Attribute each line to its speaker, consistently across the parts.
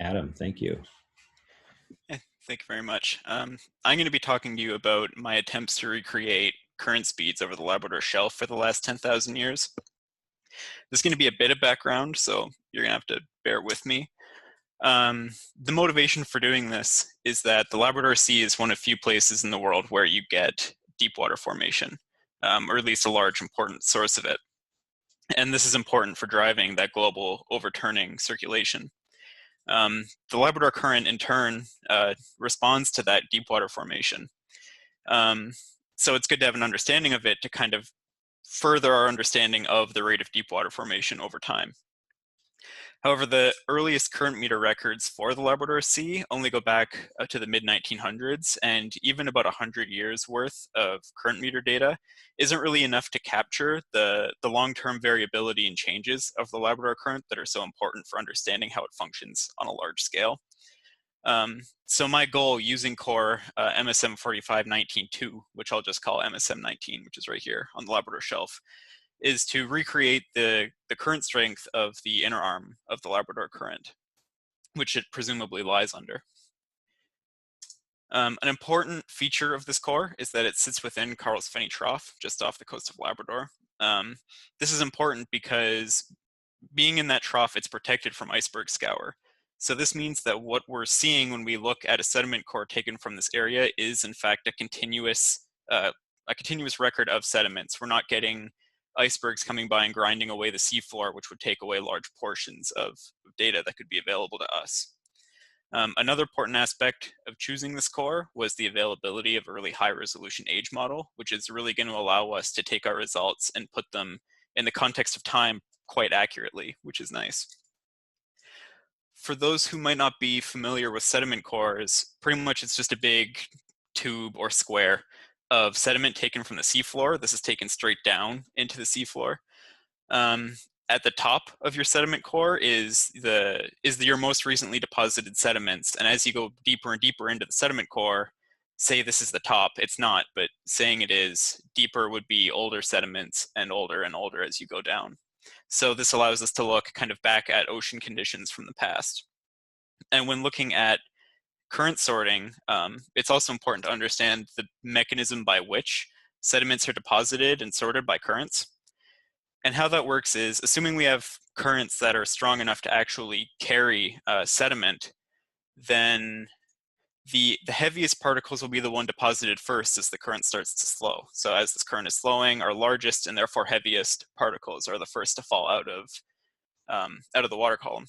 Speaker 1: Adam, thank you.
Speaker 2: Thank you very much. I'm going to be talking to you about my attempts to recreate current speeds over the Labrador Shelf for the last 10,000 years. This is going to be a bit of background, so you're going to have to bear with me. The motivation for doing this is that the Labrador Sea is one of few places in the world where you get deep water formation, or at least a large important source of it. And this is important for driving that global overturning circulation. The Labrador Current, in turn, responds to that deep water formation. So it's good to have an understanding of it to kind of further our understanding of the rate of deep water formation over time. However, the earliest current meter records for the Labrador Sea only go back to the mid-1900s, and even about 100 years worth of current meter data isn't really enough to capture the long-term variability and changes of the Labrador Current that are so important for understanding how it functions on a large scale. So my goal using core MSM 4519.2, which I'll just call MSM 19, which is right here on the Labrador Shelf, is to recreate the current strength of the inner arm of the Labrador Current, which it presumably lies under. An important feature of this core is that it sits within Carl's Fenney Trough, just off the coast of Labrador. This is important because being in that trough, it's protected from iceberg scour. So this means that what we're seeing when we look at a sediment core taken from this area is in fact a continuous record of sediments. We're not getting icebergs coming by and grinding away the seafloor, which would take away large portions of data that could be available to us. Another important aspect of choosing this core was the availability of a really high resolution age model, which is really going to allow us to take our results and put them in the context of time quite accurately, which is nice. For those who might not be familiar with sediment cores, pretty much it's just a big tube or square of sediment taken from the seafloor. This is taken straight down into the seafloor. At the top of your sediment core is your most recently deposited sediments, and as you go deeper and deeper into the sediment core, say this is the top, it's not, but saying it is, deeper would be older sediments and older as you go down. So this allows us to look kind of back at ocean conditions from the past. And when looking at current sorting, it's also important to understand the mechanism by which sediments are deposited and sorted by currents. And how that works is, assuming we have currents that are strong enough to actually carry sediment, then the heaviest particles will be the one deposited first as the current starts to slow. So as this current is slowing, our largest and therefore heaviest particles are the first to fall out of the water column.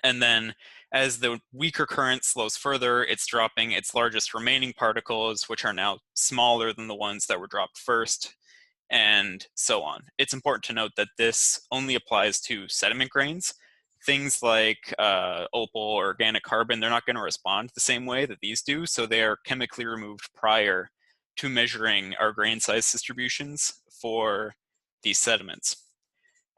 Speaker 2: And then as the weaker current slows further, it's dropping its largest remaining particles, which are now smaller than the ones that were dropped first, and so on. It's important to note that this only applies to sediment grains. Things like opal or organic carbon, they're not going to respond the same way that these do, so they are chemically removed prior to measuring our grain size distributions for these sediments.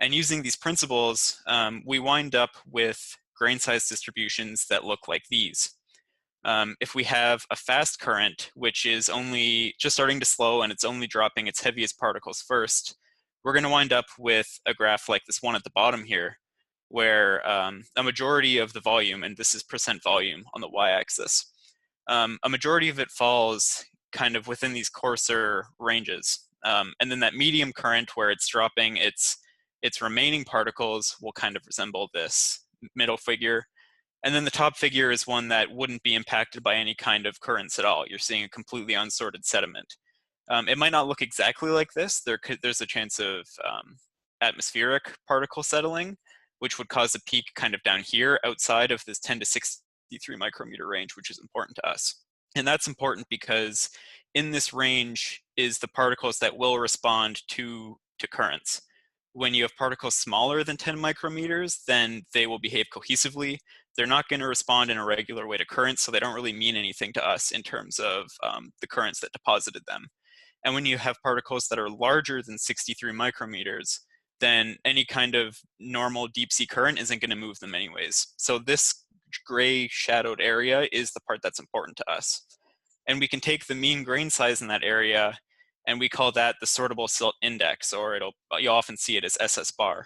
Speaker 2: And using these principles, we wind up with grain size distributions that look like these. If we have a fast current, which is only just starting to slow and it's only dropping its heaviest particles first, we're going to wind up with a graph like this one at the bottom here, where a majority of the volume, and this is percent volume on the y-axis, a majority of it falls kind of within these coarser ranges. And then that medium current where it's dropping its remaining particles will kind of resemble this middle figure. And then the top figure is one that wouldn't be impacted by any kind of currents at all. You're seeing a completely unsorted sediment. It might not look exactly like this. There's a chance of atmospheric particle settling, which would cause a peak kind of down here outside of this 10 to 63 micrometer range, which is important to us. And that's important because in this range is the particles that will respond to currents. When you have particles smaller than 10 micrometers, then they will behave cohesively. They're not going to respond in a regular way to currents, so they don't really mean anything to us in terms of the currents that deposited them. And when you have particles that are larger than 63 micrometers, then any kind of normal deep sea current isn't going to move them anyways. So this gray shadowed area is the part that's important to us. And we can take the mean grain size in that area, and we call that the sortable silt index, or you'll often see it as SS bar.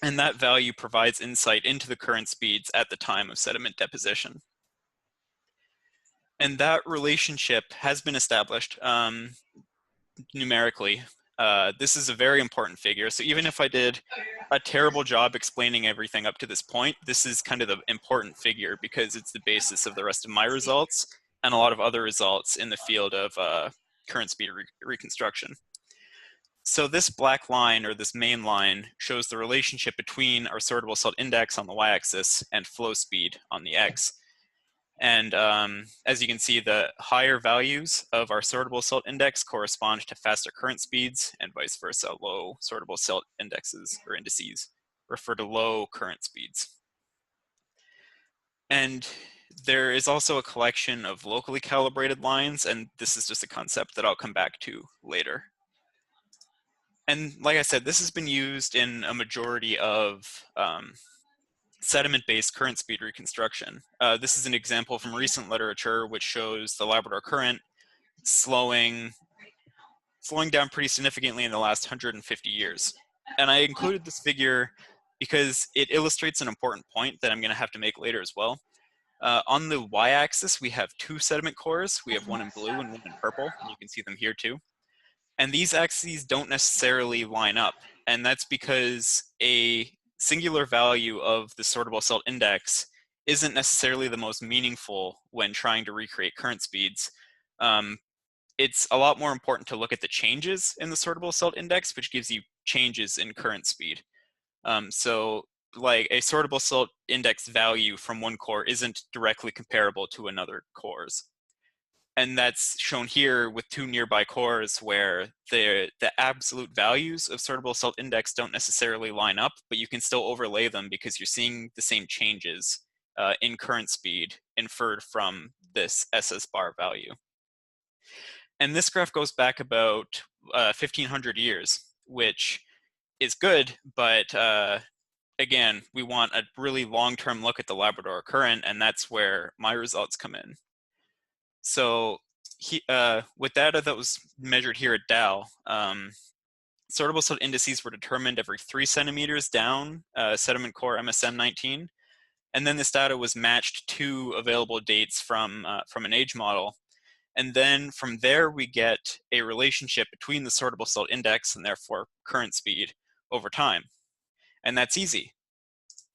Speaker 2: And that value provides insight into the current speeds at the time of sediment deposition. And that relationship has been established numerically. This is a very important figure. So even if I did a terrible job explaining everything up to this point, this is kind of the important figure because it's the basis of the rest of my results and a lot of other results in the field of current speed reconstruction. So this black line, or this main line, shows the relationship between our sortable silt index on the y-axis and flow speed on the x. And as you can see, the higher values of our sortable silt index correspond to faster current speeds, and vice versa. Low sortable silt indexes or indices refer to low current speeds. And there is also a collection of locally calibrated lines, and this is just a concept that I'll come back to later. And like I said, this has been used in a majority of sediment-based current speed reconstruction. This is an example from recent literature which shows the Labrador Current slowing down pretty significantly in the last 150 years. And I included this figure because it illustrates an important point that I'm going to have to make later as well. On the y-axis, we have two sediment cores. We have one in blue and one in purple, and you can see them here too. And these axes don't necessarily line up, and that's because a singular value of the sortable silt index isn't necessarily the most meaningful when trying to recreate current speeds. It's a lot more important to look at the changes in the sortable silt index, which gives you changes in current speed. So like a sortable silt index value from one core isn't directly comparable to another core's. And that's shown here with two nearby cores where the absolute values of sortable silt index don't necessarily line up, but you can still overlay them because you're seeing the same changes in current speed inferred from this SS bar value. And this graph goes back about 1,500 years, which is good, but again, we want a really long-term look at the Labrador Current, and that's where my results come in. So with data that was measured here at Dal, sortable silt indices were determined every 3 centimeters down sediment core MSM 19. And then this data was matched to available dates from an age model. And then from there, we get a relationship between the sortable silt index and therefore current speed over time. And that's easy,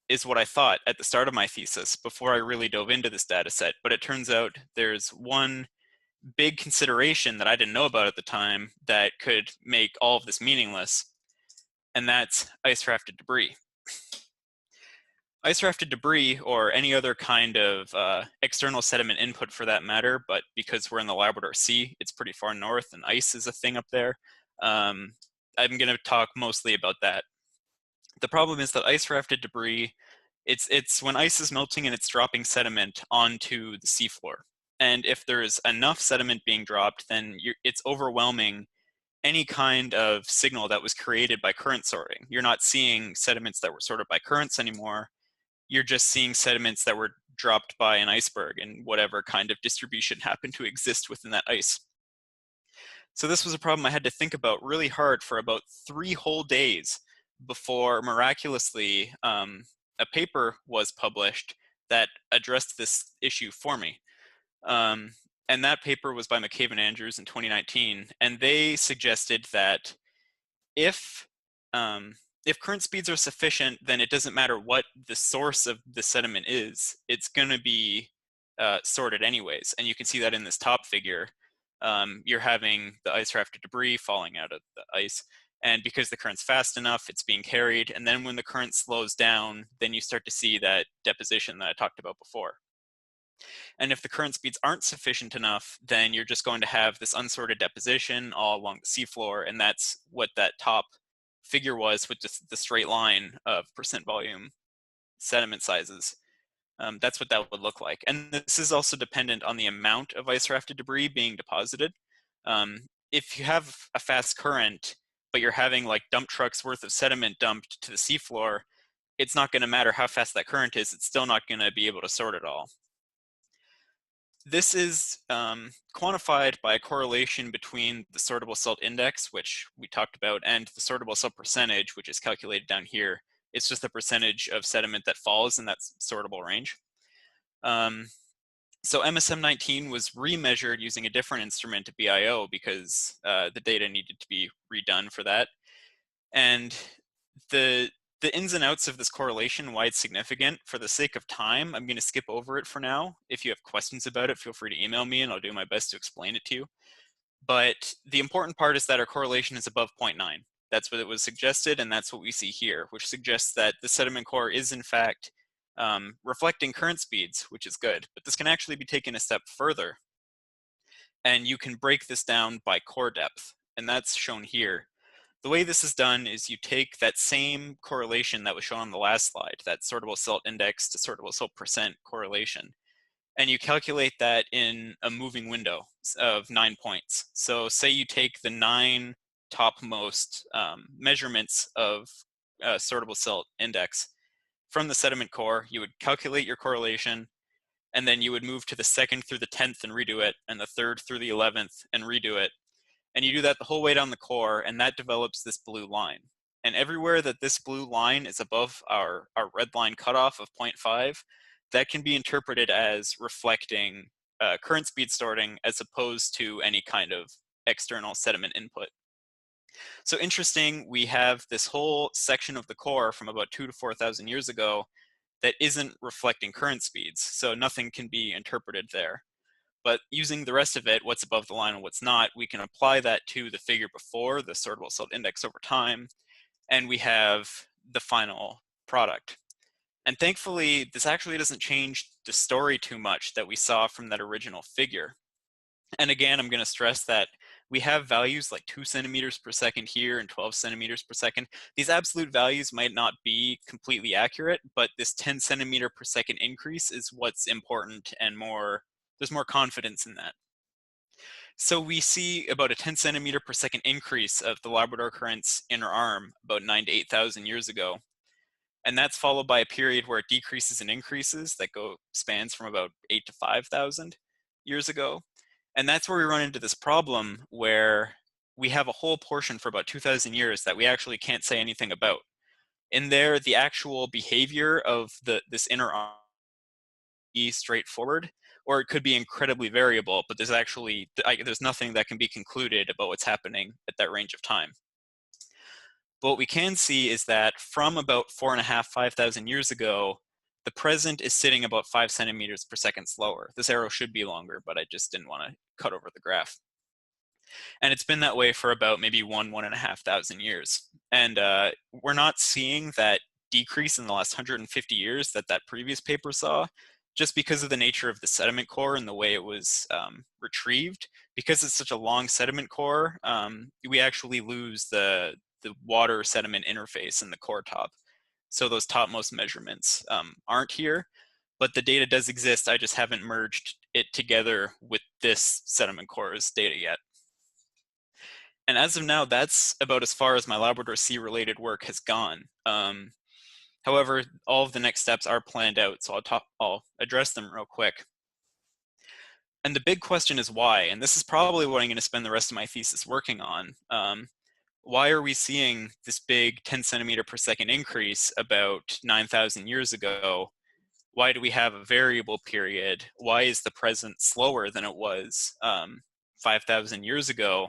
Speaker 2: is what I thought at the start of my thesis before I really dove into this data set. But it turns out there's one big consideration that I didn't know about at the time that could make all of this meaningless, and that's ice-rafted debris. Ice-rafted debris, or any other kind of external sediment input for that matter, but because we're in the Labrador Sea, it's pretty far north and ice is a thing up there. I'm going to talk mostly about that. The problem is that ice-rafted debris, it's when ice is melting and it's dropping sediment onto the seafloor. And if there's enough sediment being dropped, then it's overwhelming any kind of signal that was created by current sorting. You're not seeing sediments that were sorted by currents anymore. You're just seeing sediments that were dropped by an iceberg and whatever kind of distribution happened to exist within that ice. So this was a problem I had to think about really hard for about 3 whole days before miraculously a paper was published that addressed this issue for me. And that paper was by McCabe and Andrews in 2019, and they suggested that if current speeds are sufficient, then it doesn't matter what the source of the sediment is, it's going to be sorted anyways. And you can see that in this top figure. You're having the ice-rafted debris falling out of the ice, and because the current's fast enough, it's being carried, and then when the current slows down, then you start to see that deposition that I talked about before. And if the current speeds aren't sufficient enough, then you're just going to have this unsorted deposition all along the seafloor, and that's what that top figure was with just the straight line of percent volume sediment sizes. That's what that would look like. And this is also dependent on the amount of ice-rafted debris being deposited. If you have a fast current, but you're having like dump trucks worth of sediment dumped to the seafloor, it's not going to matter how fast that current is, it's still not going to be able to sort it all. This is quantified by a correlation between the sortable silt index, which we talked about, and the sortable silt percentage, which is calculated down here It's just the percentage of sediment that falls in that sortable range. So MSM19 was remeasured using a different instrument, BIO, because the data needed to be redone for that. And the ins and outs of this correlation, why it's significant, for the sake of time, I'm going to skip over it for now. If you have questions about it, feel free to email me and I'll do my best to explain it to you. But the important part is that our correlation is above 0.9. That's what it was suggested, and that's what we see here, which suggests that the sediment core is in fact reflecting current speeds, which is good. But this can actually be taken a step further. And you can break this down by core depth, and that's shown here. The way this is done is you take that same correlation that was shown on the last slide, that sortable silt index to sortable silt percent correlation, and you calculate that in a moving window of 9 points. So say you take the 9 topmost measurements of sortable silt index from the sediment core, you would calculate your correlation, and then you would move to the 2nd through the 10th and redo it, and the 3rd through the 11th and redo it. And you do that the whole way down the core, and that develops this blue line. And everywhere that this blue line is above our red line cutoff of 0.5, that can be interpreted as reflecting current speed sorting as opposed to any kind of external sediment input. So interesting, we have this whole section of the core from about 2,000 to 4,000 years ago that isn't reflecting current speeds, so nothing can be interpreted there. But using the rest of it, what's above the line and what's not, we can apply that to the figure before, the sortable silt index over time, and we have the final product. And thankfully, this actually doesn't change the story too much that we saw from that original figure. And again, I'm going to stress that we have values like 2 centimeters per second here and 12 centimeters per second. These absolute values might not be completely accurate, but this 10 centimeter per second increase is what's important, and there's more confidence in that. So we see about a 10 centimeter per second increase of the Labrador Current's inner arm about 9,000 to 8,000 years ago. And that's followed by a period where it decreases and increases that spans from about 8,000 to 5,000 years ago. And that's where we run into this problem where we have a whole portion for about 2,000 years that we actually can't say anything about. In there, the actual behavior of this inner arm be straightforward, or it could be incredibly variable, but there's nothing that can be concluded about what's happening at that range of time. But what we can see is that from about 4,500 to 5,000 years ago, the present is sitting about 5 centimeters per second slower. This arrow should be longer, but I just didn't want to cut over the graph. And it's been that way for about maybe 1,500 years. And we're not seeing that decrease in the last 150 years that previous paper saw, just because of the nature of the sediment core and the way it was retrieved. Because it's such a long sediment core, we actually lose the water sediment interface in the core top. So those topmost measurements aren't here, but the data does exist. I just haven't merged it together with this sediment core's data yet. And as of now, that's about as far as my Labrador Sea related work has gone. However, all of the next steps are planned out, so I'll address them real quick. And the big question is why, and this is probably what I'm going to spend the rest of my thesis working on. Why are we seeing this big 10 centimeter per second increase about 9,000 years ago? Why do we have a variable period? Why is the present slower than it was 5,000 years ago?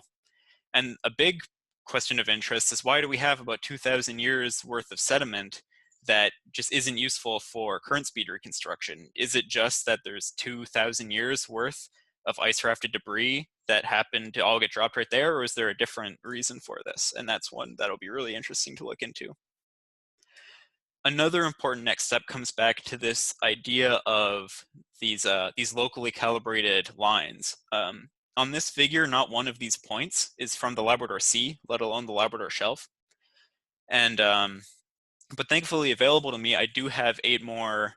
Speaker 2: And a big question of interest is, why do we have about 2,000 years worth of sediment that just isn't useful for current speed reconstruction? Is it just that there's 2,000 years worth of ice rafted debris that happened to all get dropped right there, or is there a different reason for this? And that's one that'll be really interesting to look into. Another important next step comes back to this idea of these locally calibrated lines. On this figure, not one of these points is from the Labrador Sea, let alone the Labrador Shelf. And but thankfully available to me, I do have 8 more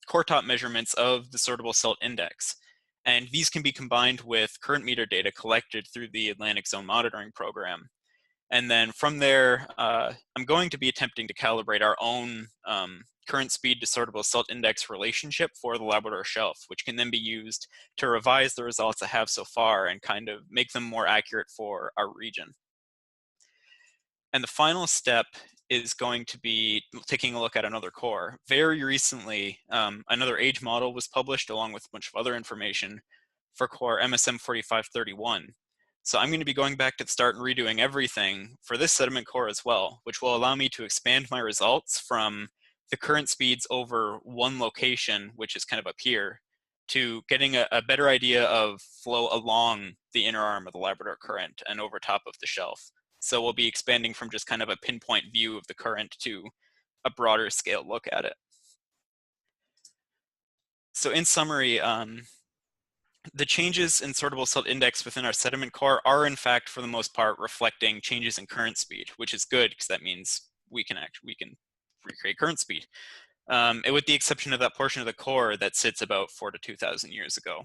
Speaker 2: core top measurements of the sortable silt index. And these can be combined with current meter data collected through the Atlantic Zone Monitoring Program. And then from there, I'm going to be attempting to calibrate our own current speed to sortable silt index relationship for the Labrador Shelf, which can then be used to revise the results I have so far and kind of make them more accurate for our region. And the final step is going to be taking a look at another core. Very recently, another age model was published along with a bunch of other information for core MSM 4531. So I'm going to be going back to the start and redoing everything for this sediment core as well, which will allow me to expand my results from the current speeds over one location, which is kind of up here, to getting a better idea of flow along the inner arm of the Labrador Current and over top of the shelf. So we'll be expanding from just kind of a pinpoint view of the current to a broader scale look at it. So in summary, the changes in sortable silt index within our sediment core are in fact, for the most part, reflecting changes in current speed, which is good because that means we can recreate current speed. With the exception of that portion of the core that sits about 4,000 to 2,000 years ago.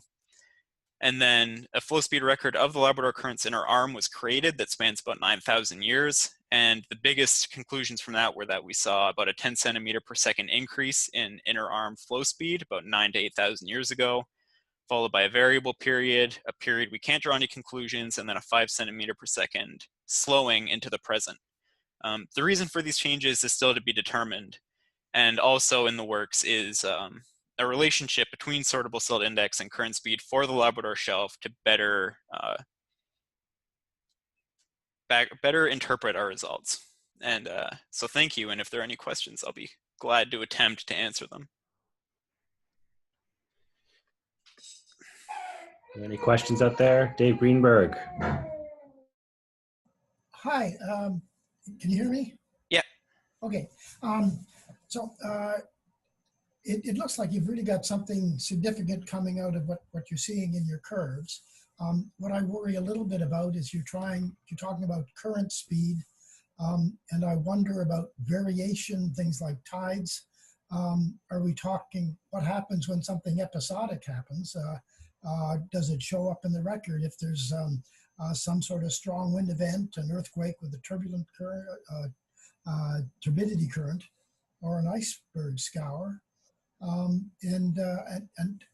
Speaker 2: And then a flow speed record of the Labrador Current's inner arm was created that spans about 9,000 years. And the biggest conclusions from that were that we saw about a 10 centimeter per second increase in inner arm flow speed about 9,000 to 8,000 years ago, followed by a variable period, a period we can't draw any conclusions, and then a 5 centimeter per second slowing into the present. The reason for these changes is still to be determined. And also in the works is a relationship between sortable silt index and current speed for the Labrador Shelf to better interpret our results. And so thank you. And if there are any questions, I'll be glad to attempt to answer them.
Speaker 1: Any questions out there? Dave Greenberg.
Speaker 3: Hi, can you hear me?
Speaker 2: Yeah.
Speaker 3: Okay. It looks like you've really got something significant coming out of what you're seeing in your curves. What I worry a little bit about is you're talking about current speed, and I wonder about variation, things like tides. Are we talking, what happens when something episodic happens? Does it show up in the record if there's some sort of strong wind event, an earthquake with a turbulent current, turbidity current, or an iceberg scour? And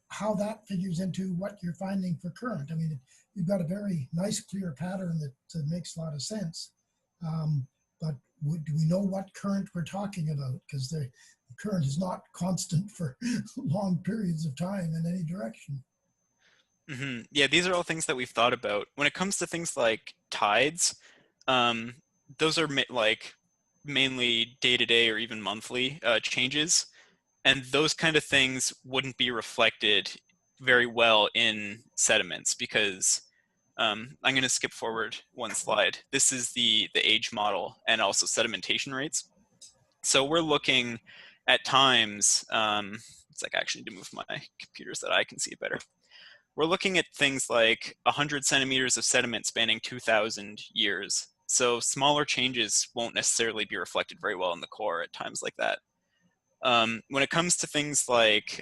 Speaker 3: how that figures into what you're finding for current. I mean, you've got a very nice, clear pattern that makes a lot of sense. But do we know what current we're talking about? Because the current is not constant for long periods of time in any direction.
Speaker 2: Mm-hmm. Yeah, these are all things that we've thought about. When it comes to things like tides, those are mainly day-to-day or even monthly changes. And those kind of things wouldn't be reflected very well in sediments because I'm going to skip forward one slide. This is the age model and also sedimentation rates. So we're looking at times, it's like actually to move my computer so that I can see it better. We're looking at things like 100 centimeters of sediment spanning 2,000 years. So smaller changes won't necessarily be reflected very well in the core at times like that. When it comes to things like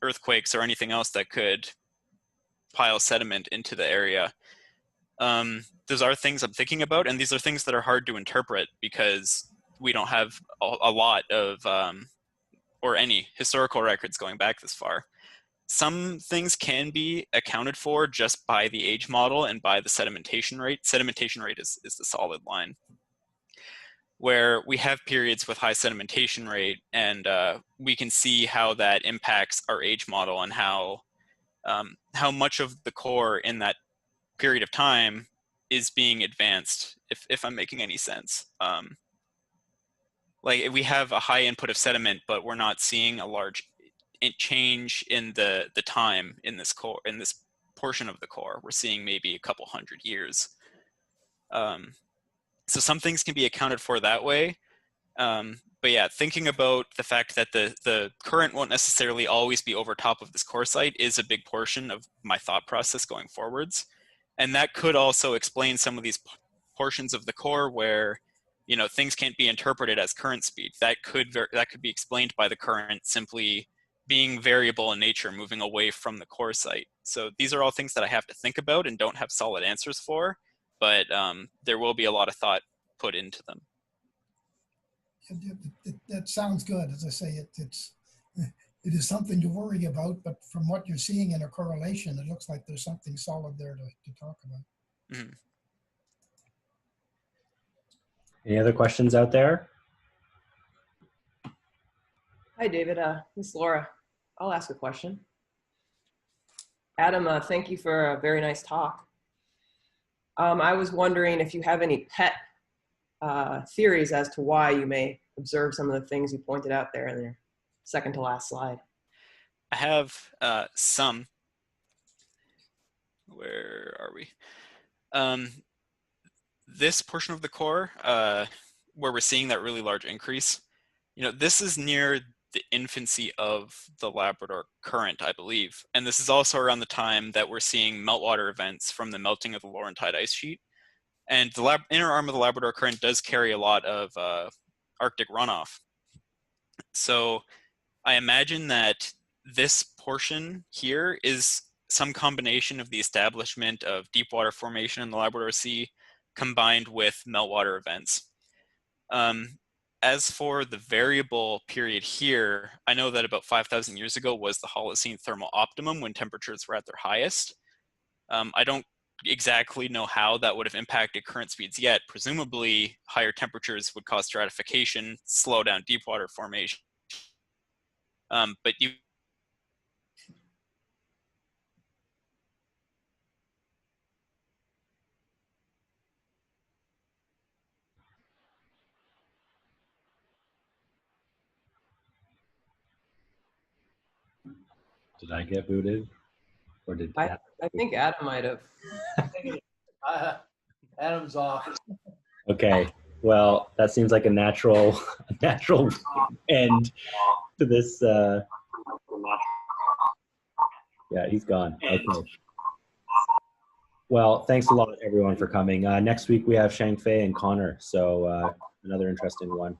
Speaker 2: earthquakes or anything else that could pile sediment into the area, those are things I'm thinking about, and these are things that are hard to interpret because we don't have a lot of or any historical records going back this far. Some things can be accounted for just by the age model and by the sedimentation rate. Sedimentation rate is the solid line, where we have periods with high sedimentation rate, and we can see how that impacts our age model and how much of the core in that period of time is being advanced, if I'm making any sense. Like we have a high input of sediment, but we're not seeing a large change in the time in this core, in this portion of the core. We're seeing maybe a couple hundred years. So some things can be accounted for that way. But yeah, thinking about the fact that the current won't necessarily always be over top of this core site is a big portion of my thought process going forwards. And that could also explain some of these portions of the core where, you know, things can't be interpreted as current speed. That could be explained by the current simply being variable in nature, moving away from the core site. So these are all things that I have to think about and don't have solid answers for, but there will be a lot of thought put into them.
Speaker 3: That sounds good. As I say, it is something to worry about, but from what you're seeing in a correlation, it looks like there's something solid there to talk about.
Speaker 2: Mm-hmm.
Speaker 1: Any other questions out there?
Speaker 4: Hi, David. This is Laura. I'll ask a question. Adam, thank you for a very nice talk. I was wondering if you have any pet theories as to why you may observe some of the things you pointed out there in your second to last slide.
Speaker 2: I have some. Where are we? This portion of the core, where we're seeing that really large increase, this is near the infancy of the Labrador Current, I believe. And this is also around the time that we're seeing meltwater events from the melting of the Laurentide ice sheet. And the inner arm of the Labrador Current does carry a lot of Arctic runoff. So I imagine that this portion here is some combination of the establishment of deep water formation in the Labrador Sea combined with meltwater events. As for the variable period here, I know that about 5,000 years ago was the Holocene thermal optimum when temperatures were at their highest. I don't exactly know how that would have impacted current speeds yet. Presumably, higher temperatures would cause stratification, slow down deep water formation. But you
Speaker 1: Did I get booted? Or did
Speaker 4: I think Adam might have.
Speaker 5: Adam's off.
Speaker 1: Okay. Well, that seems like a natural end to this. Yeah, he's gone. Okay. Well, thanks a lot, everyone, for coming. Next week, we have Shang Fei and Connor, so another interesting one.